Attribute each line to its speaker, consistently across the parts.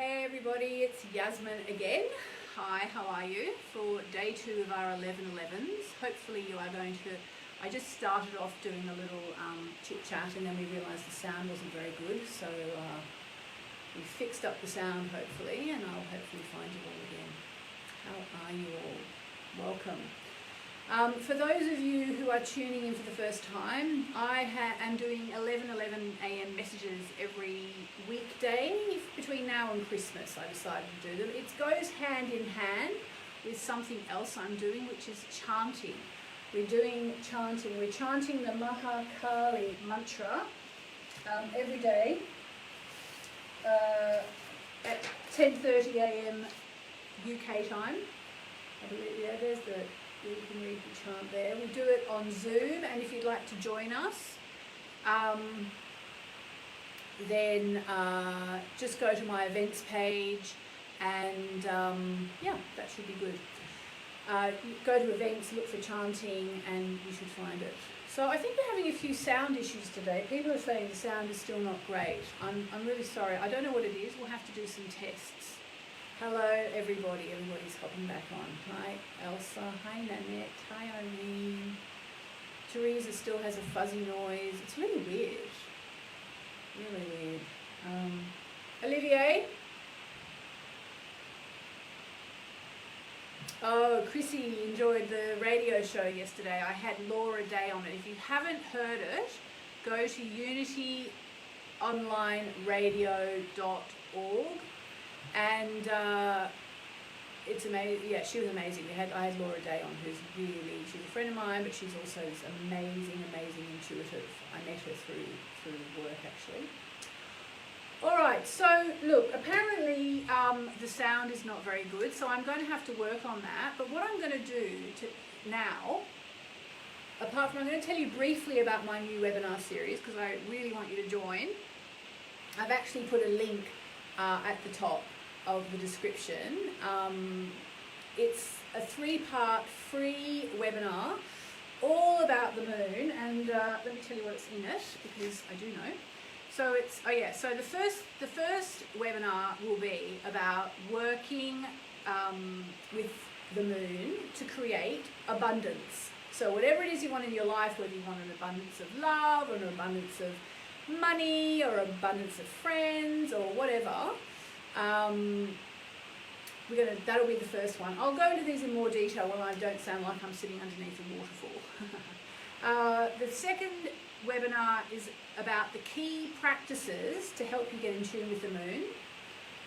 Speaker 1: Hey everybody, it's Yasmin again. Hi, how are you? For day 2 of our 11:11s. Hopefully you are going to... I just started off doing a little chit chat and then we realised the sound wasn't very good, so we fixed up the sound hopefully, and I'll hopefully find you all again. How are you all? Welcome. For those of you who are tuning in for the first time, I am doing 11:11 a.m. messages every weekday between now and Christmas. I decided to do them. It goes hand in hand with something else I'm doing, which is chanting. We're doing chanting. We're chanting the Mahakali mantra every day at 10:30 a.m. UK time. I believe, yeah, there's the... You can read the chant there. We do it on Zoom, and if you'd like to join us, then just go to my events page, and yeah, that should be good. Go to events, look for chanting, and you should find it. So I think we're having a few sound issues today. People are saying the sound is still not great. I'm really sorry. I don't know what it is. We'll have to do some tests. Hello everybody, everybody's hopping back on. Hi Elsa, hi Nanette, hi Irene. Teresa still has a fuzzy noise. It's really weird. Really weird. Olivier? Oh, Chrissy enjoyed the radio show yesterday. I had Laura Day on it. If you haven't heard it, go to unityonlineradio.org. And it's amazing. Yeah, she was amazing. I had Laura Day on, who's she's a friend of mine, but she's also this amazing intuitive. I met her through work actually. All right, so look, apparently the sound is not very good, so I'm going to have to work on that. But what I'm going to do now, apart from I'm going to tell you briefly about my new webinar series, because I really want you to join. I've actually put a link at the top of the description. It's a 3-part free webinar all about the moon, and let me tell you what's in it, because I do know. So it's so the first webinar will be about working with the moon to create abundance. So whatever it is you want in your life, whether you want an abundance of love or an abundance of money or abundance of friends or whatever, that'll be the first one. I'll go into these in more detail when I don't sound like I'm sitting underneath a waterfall. The second webinar is about the key practices to help you get in tune with the moon.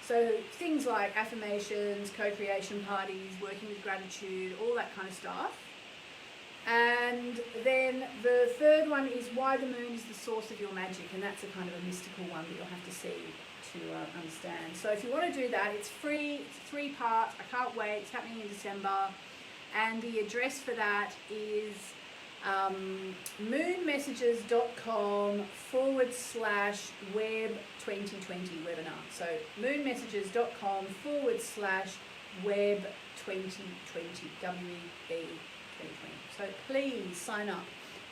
Speaker 1: So things like affirmations, co-creation parties, working with gratitude, all that kind of stuff. And then the third one is why the moon is the source of your magic, and that's a kind of a mystical one that you'll have to see to understand. So if you want to do that, it's free, it's 3 parts, I can't wait, it's happening in December, and the address for that is moonmessages.com/web 2020 webinar. So moonmessages.com/web 2020, WEB 2020. So please sign up.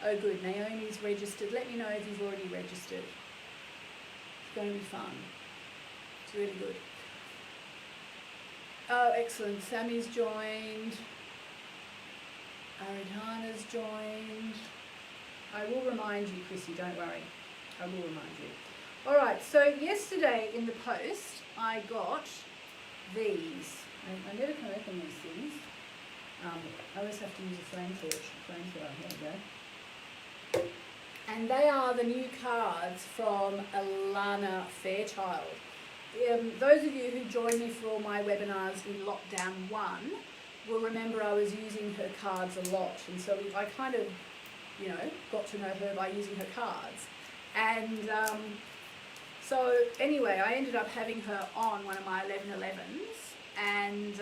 Speaker 1: Oh good, Naomi's registered. Let me know if you've already registered. It's going to be fun. It's really good. Oh, excellent. Sammy's joined. Aridhana's joined. I will remind you, Chrissy, don't worry. I will remind you. All right, so yesterday in the post, I got these. I never can open these things. I always have to use a flame torch. Here we go. And they are the new cards from Alana Fairchild. Those of you who joined me for all my webinars in Lockdown 1 will remember I was using her cards a lot. And so I kind of, got to know her by using her cards. And so anyway, I ended up having her on one of my 11:11s. And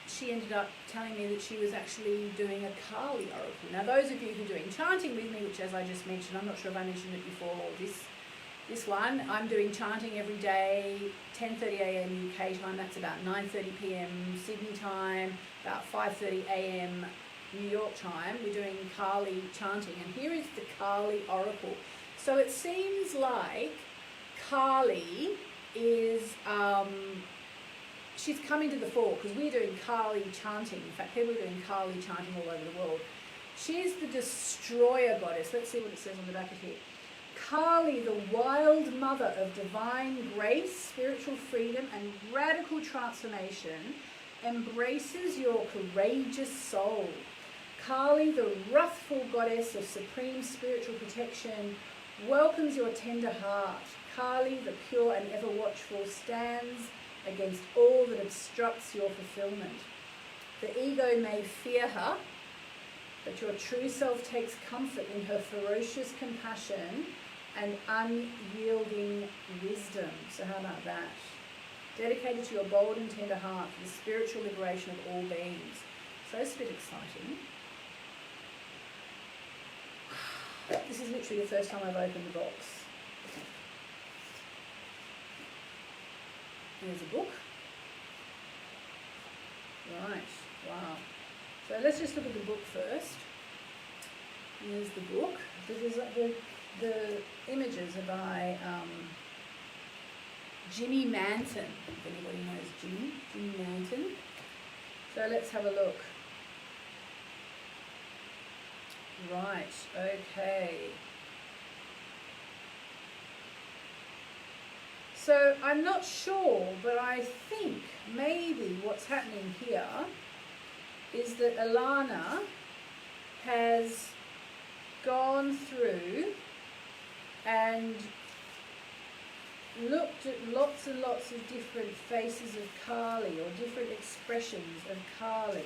Speaker 1: she ended up telling me that she was actually doing a Kali oracle. Now those of you who are doing chanting with me, which as I just mentioned, I'm not sure if I mentioned it before, this one, I'm doing chanting every day, 10:30 a.m. UK time, that's about 9:30 p.m. Sydney time, about 5:30 a.m. New York time, we're doing Kali chanting, and here is the Kali oracle. So it seems like Kali is, she's coming to the fore because we're doing Kali chanting. In fact, people are doing Kali chanting all over the world. She's the destroyer goddess. Let's see what it says on the back of here. Kali, the wild mother of divine grace, spiritual freedom, and radical transformation, embraces your courageous soul. Kali, the wrathful goddess of supreme spiritual protection, welcomes your tender heart. Kali, the pure and ever watchful, stands against all that obstructs your fulfillment. The ego may fear her, but your true self takes comfort in her ferocious compassion and unyielding wisdom. So how about that? Dedicated to your bold and tender heart for the spiritual liberation of all beings. So it's a bit exciting. This is literally the first time I've opened the box. There's a book. Right, wow. So let's just look at the book first. Here's the book. The images are by Jimmy Manton, if anybody knows Jimmy Manton. So let's have a look. Right, okay. So I'm not sure, but I think maybe what's happening here is that Alana has gone through and looked at lots and lots of different faces of Kali or different expressions of Kali,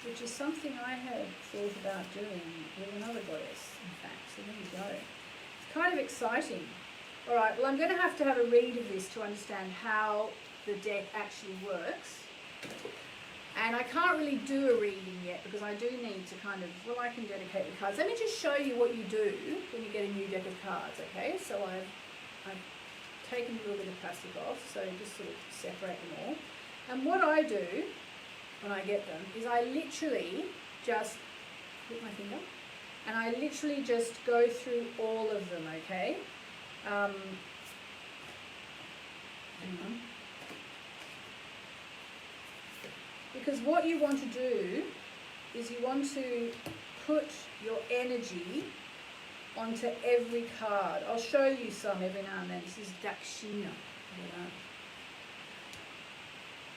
Speaker 1: which is something I had thought about doing with another goddess, in fact. So there you go. It's kind of exciting. All right, well, I'm going to have a read of this to understand how the deck actually works. And I can't really do a reading yet because I do need to kind of, well, I can dedicate the cards. Let me just show you what you do when you get a new deck of cards, okay? So I've taken a little bit of plastic off, so just sort of separate them all. And what I do when I get them is I literally just put my finger and I literally just go through all of them, okay? Hang on. Because what you want to do is you want to put your energy onto every card. I'll show you some every now and then. This is Dakshina.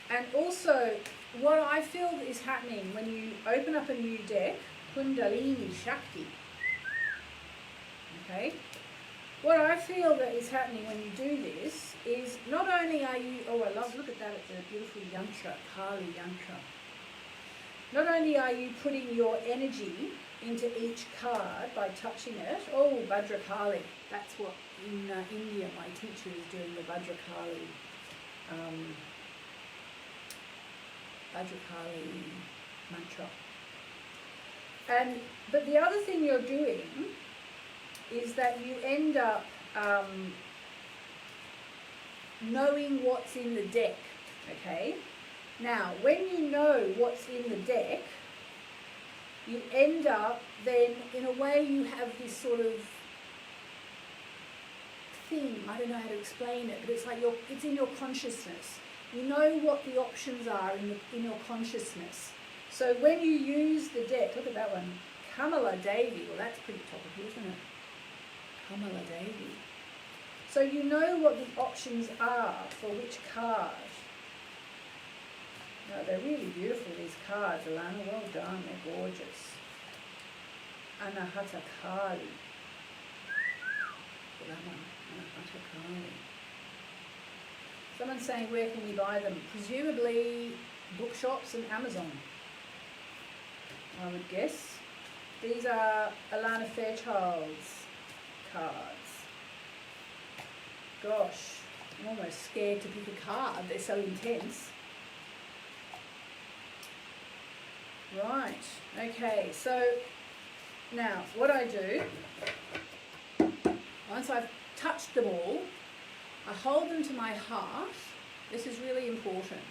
Speaker 1: And also, what I feel is happening when you open up a new deck, Kundalini Shakti. Okay? What I feel that is happening when you do this is not only are you, oh I love, look at that, it's a beautiful yantra, Kali yantra. Not only are you putting your energy into each card by touching it, oh Bhadrakali, that's what in India my teacher is doing, the Bhadrakali, Bhadrakali mantra. But the other thing you're doing is that you end up knowing what's in the deck, okay? Now, when you know what's in the deck, you end up then, in a way, you have this sort of thing, I don't know how to explain it, but it's like it's in your consciousness. You know what the options are in your consciousness. So when you use the deck, look at that one, Kamala Devi, well that's pretty topical, isn't it? Kamala Devi. So you know what the options are for which card. No, they're really beautiful, these cards, Alana. Well done, they're gorgeous. Anahata Kali. That one, Anahata Kali. Someone's saying, where can we buy them? Presumably bookshops and Amazon, I would guess. These are Alana Fairchild's cards. Gosh, I'm almost scared to pick a card, they're so intense. Right, okay, so now what I do, once I've touched them all, I hold them to my heart. This is really important.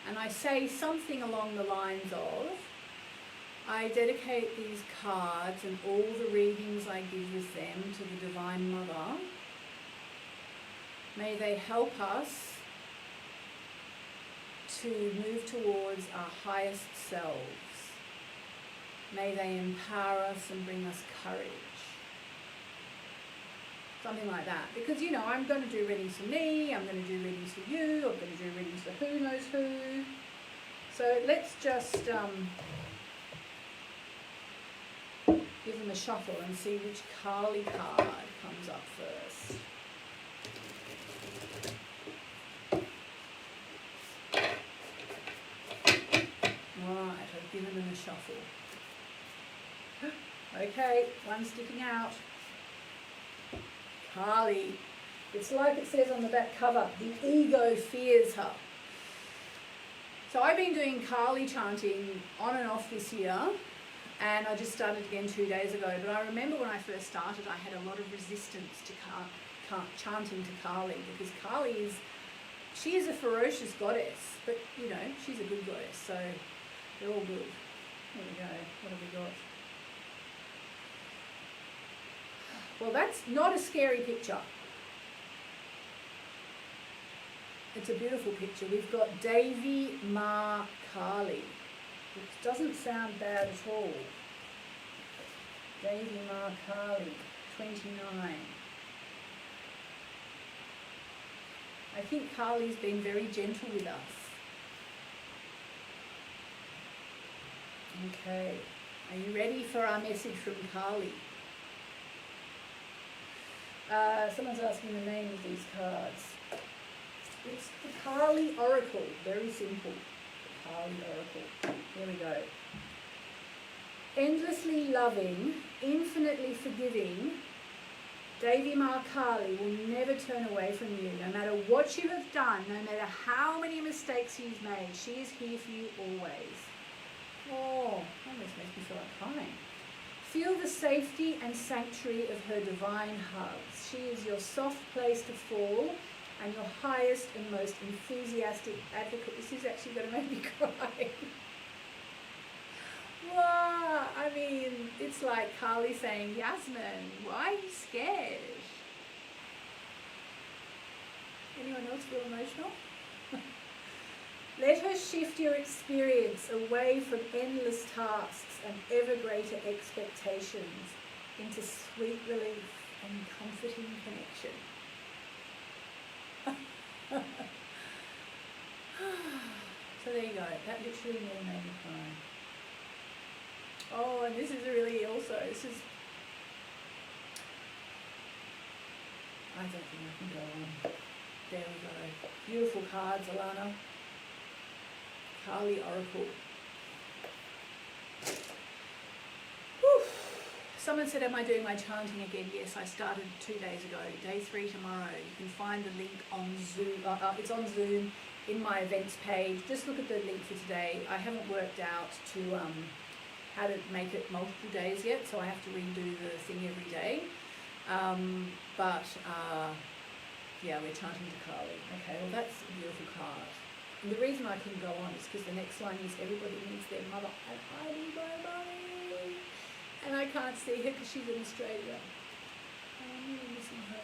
Speaker 1: And I say something along the lines of, I dedicate these cards and all the readings I give with them to the Divine Mother. May they help us to move towards our highest selves. May they empower us and bring us courage. Something like that. Because, you know, I'm going to do readings for me, I'm going to do readings for you, I'm going to do readings for who knows who. So let's just give them a shuffle and see which Kali card comes up first. Right, I've given them a shuffle. Okay, one sticking out. Kali. It's like it says on the back cover, the ego fears her. So I've been doing Kali chanting on and off this year, and I just started again 2 days ago. But I remember when I first started, I had a lot of resistance to chanting to Kali, because Kali she is a ferocious goddess, but you know, she's a good goddess, so they're all good. There we go. What have we got? Well, that's not a scary picture. It's a beautiful picture. We've got Devi Ma Kali, which doesn't sound bad at all. Devi Ma Kali, 29. I think Kali's been very gentle with us. Okay, are you ready for our message from Kali? Someone's asking the name of these cards. It's the Kali Oracle, very simple. The Kali Oracle. Here we go. Endlessly loving, infinitely forgiving, Devi Ma Kali will never turn away from you. No matter what you have done, no matter how many mistakes you've made, she is here for you always. Oh, that almost makes me feel like crying. Feel the safety and sanctuary of her divine hugs. She is your soft place to fall and your highest and most enthusiastic advocate. This is actually going to make me cry. Wow, I mean, it's like Kali saying, Yasmin, why are you scared? Anyone else feel emotional? Let her shift your experience away from endless tasks and ever greater expectations into sweet relief and comforting connection. So there you go. That literally nearly made me cry. Oh, and this is really also, this is, I don't think I can go on. There we go. Beautiful cards, Alana. Kali Oracle. Whew. Someone said, am I doing my chanting again? Yes, I started 2 days ago. Day 3 tomorrow. You can find the link on Zoom. It's on Zoom in my events page. Just look at the link for today. I haven't worked out how to make it multiple days yet, so I have to redo the thing every day. Yeah, we're chanting to Kali. Okay, well that's a beautiful card. And the reason I couldn't go on is because the next line is everybody needs their mother, and I need my mommy. And I can't see her because she's in Australia. I'm really missing her.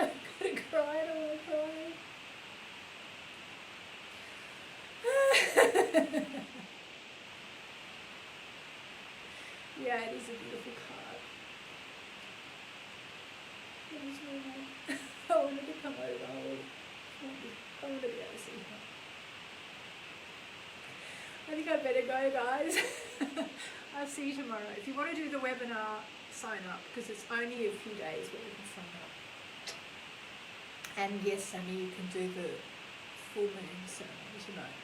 Speaker 1: I'm gonna cry, I don't want to cry. Yeah, it is a beautiful card. It is really nice. I wanted to come over. I want to be able to see her. I think I better go, guys. I'll see you tomorrow. If you want to do the webinar, sign up, because it's only a few days where you can sign up. And yes, Sammy, you can do the full moon ceremony tonight.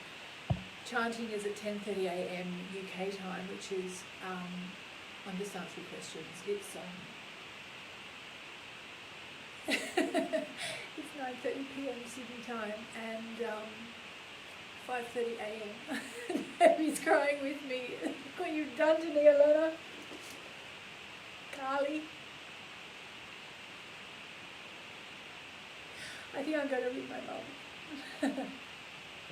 Speaker 1: Chanting is at 10:30 a.m. UK time, which is, I'm just answering questions. It's it's 9:30 p.m. Sydney time and 5:30 a.m. Baby's crying with me. Look what you've done to me, Alana. Kali. I think I'm going to read my mum.